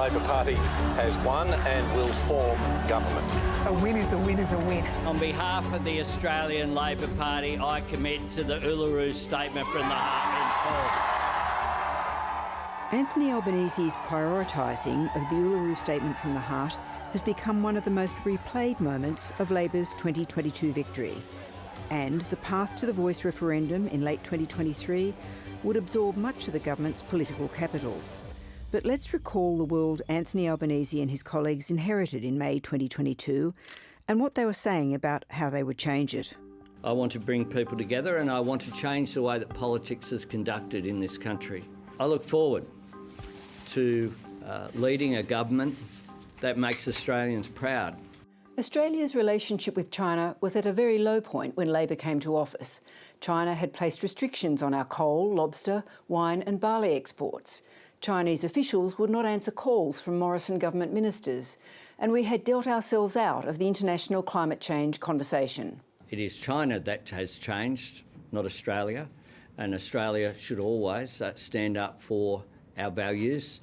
Labor Party has won and will form government. A win is a win is a win. On behalf of the Australian Labor Party, I commit to the Uluru Statement from the Heart in full. Anthony Albanese's prioritising of the Uluru Statement from the Heart has become one of the most replayed moments of Labor's 2022 victory. And the path to the Voice referendum in late 2023 would absorb much of the government's political capital. But let's recall the world Anthony Albanese and his colleagues inherited in May 2022 and what they were saying about how they would change it. I want to bring people together and I want to change the way that politics is conducted in this country. I look forward to leading a government that makes Australians proud. Australia's relationship with China was at a very low point when Labor came to office. China had placed restrictions on our coal, lobster, wine and barley exports. Chinese officials would not answer calls from Morrison government ministers, and we had dealt ourselves out of the international climate change conversation. It is China that has changed, not Australia, and Australia should always stand up for our values.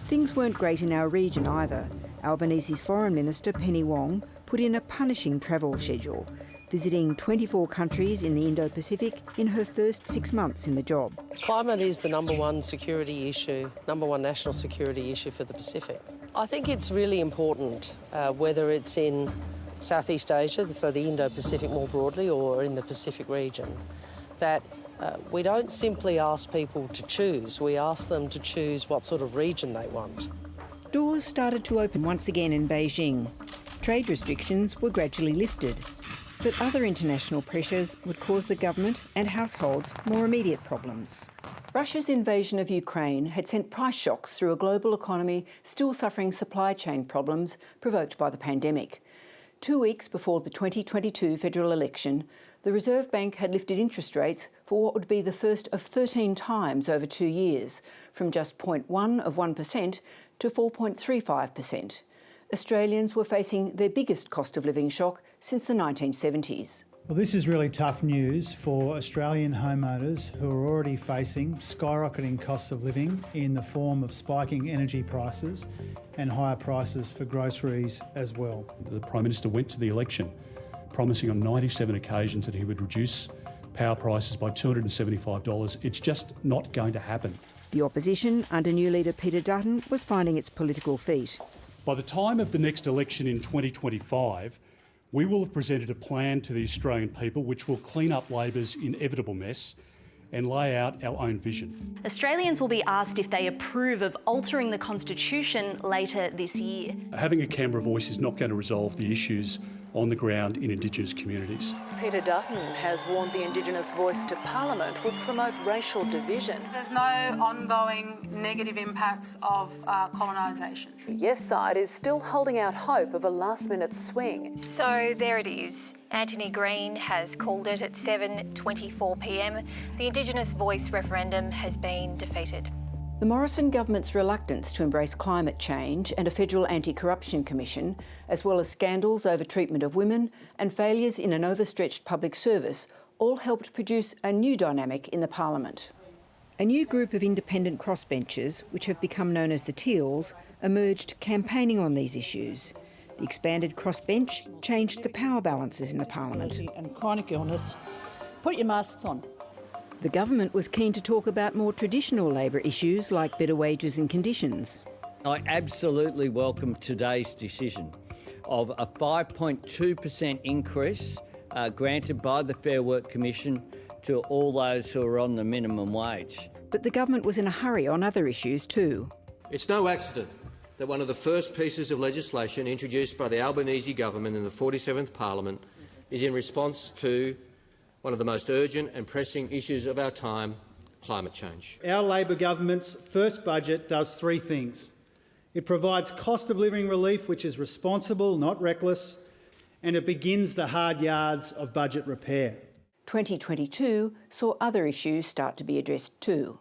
Things weren't great in our region either. Albanese's Foreign Minister, Penny Wong, put in a punishing travel schedule, visiting 24 countries in the Indo-Pacific in her first 6 months in the job. Climate is the number one security issue, number one national security issue for the Pacific. I think it's really important, whether it's in Southeast Asia, so the Indo-Pacific more broadly, or in the Pacific region, that we don't simply ask people to choose, we ask them to choose what sort of region they want. Doors started to open once again in Beijing. Trade restrictions were gradually lifted, but other international pressures would cause the government and households more immediate problems. Russia's invasion of Ukraine had sent price shocks through a global economy still suffering supply chain problems provoked by the pandemic. 2 weeks before the 2022 federal election, the Reserve Bank had lifted interest rates for what would be the first of 13 times over 2 years, from just 0.1% to 4.35%. Australians were facing their biggest cost of living shock since the 1970s. Well, this is really tough news for Australian homeowners who are already facing skyrocketing costs of living in the form of spiking energy prices and higher prices for groceries as well. The Prime Minister went to the election promising on 97 occasions that he would reduce power prices by $275. It's just not going to happen. The opposition, under new leader Peter Dutton, was finding its political feet. By the time of the next election in 2025, we will have presented a plan to the Australian people which will clean up Labor's inevitable mess and lay out our own vision. Australians will be asked if they approve of altering the Constitution later this year. Having a Canberra voice is not going to resolve the issues on the ground in Indigenous communities. Peter Dutton has warned the Indigenous voice to Parliament would promote racial division. There's no ongoing negative impacts of colonisation. The Yes side is still holding out hope of a last-minute swing. So there it is. Anthony Green has called it at 7:24 p.m. The Indigenous voice referendum has been defeated. The Morrison government's reluctance to embrace climate change and a federal anti-corruption commission, as well as scandals over treatment of women and failures in an overstretched public service, all helped produce a new dynamic in the parliament. A new group of independent crossbenchers, which have become known as the Teals, emerged campaigning on these issues. The expanded crossbench changed the power balances in the parliament. And chronic illness, put your masks on. The government was keen to talk about more traditional Labor issues like better wages and conditions. I absolutely welcome today's decision of a 5.2% increase granted by the Fair Work Commission to all those who are on the minimum wage. But the government was in a hurry on other issues too. It's no accident that one of the first pieces of legislation introduced by the Albanese government in the 47th Parliament is in response to one of the most urgent and pressing issues of our time, climate change. Our Labor government's first budget does three things. It provides cost of living relief, which is responsible, not reckless, and it begins the hard yards of budget repair. 2022 saw other issues start to be addressed too.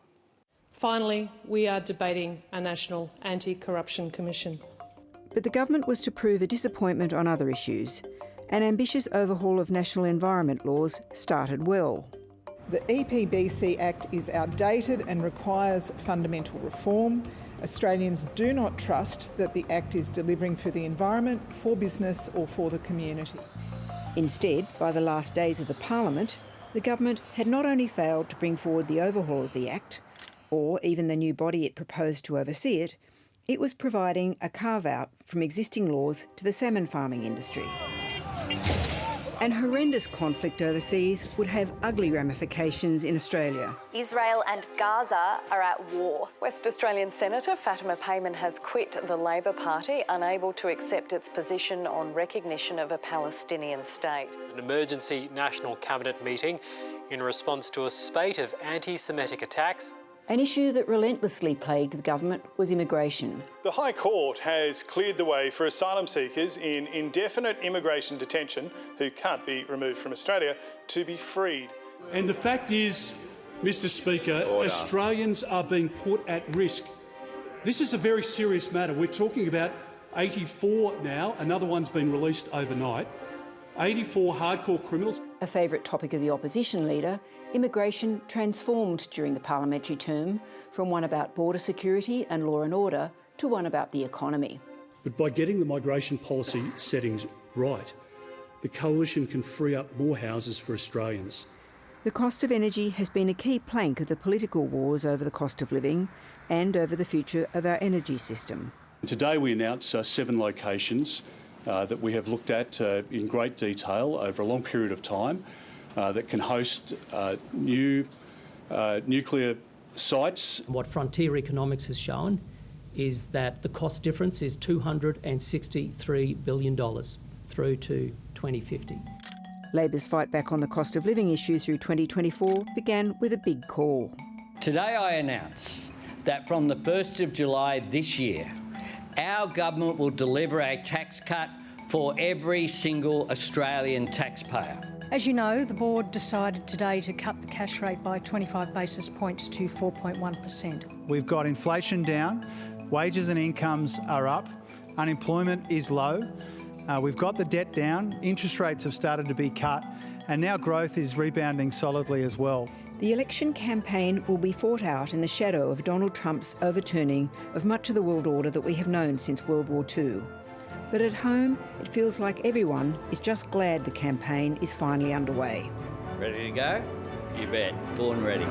Finally, we are debating a National Anti-Corruption Commission. But the government was to prove a disappointment on other issues. An ambitious overhaul of national environment laws started well. The EPBC Act is outdated and requires fundamental reform. Australians do not trust that the Act is delivering for the environment, for business or for the community. Instead, by the last days of the Parliament, the government had not only failed to bring forward the overhaul of the Act, or even the new body it proposed to oversee it, it was providing a carve-out from existing laws to the salmon farming industry. An horrendous conflict overseas would have ugly ramifications in Australia. Israel and Gaza are at war. West Australian Senator Fatima Payman has quit the Labor Party, unable to accept its position on recognition of a Palestinian state. An emergency national cabinet meeting in response to a spate of anti-Semitic attacks. An issue that relentlessly plagued the government was immigration. The High Court has cleared the way for asylum seekers in indefinite immigration detention who can't be removed from Australia to be freed. And the fact is, Mr Speaker, Australians are being put at risk. This is a very serious matter. We're talking about 84 now. Another one's been released overnight. 84 hardcore criminals. A favourite topic of the opposition leader, immigration transformed during the parliamentary term from one about border security and law and order to one about the economy. But by getting the migration policy settings right, the coalition can free up more houses for Australians. The cost of energy has been a key plank of the political wars over the cost of living and over the future of our energy system. Today we announce 7 locations that we have looked at in great detail over a long period of time that can host new nuclear sites. What frontier economics has shown is that the cost difference is $263 billion through to 2050. Labor's fight back on the cost of living issue through 2024 began with a big call. Today I announce that from the 1st of July this year, our government will deliver a tax cut for every single Australian taxpayer. As you know, the board decided today to cut the cash rate by 25 basis points to 4.1%. We've got inflation down, wages and incomes are up, unemployment is low, we've got the debt down, interest rates have started to be cut, and now growth is rebounding solidly as well. The election campaign will be fought out in the shadow of Donald Trump's overturning of much of the world order that we have known since World War II. But at home, it feels like everyone is just glad the campaign is finally underway. Ready to go? You bet. Born ready.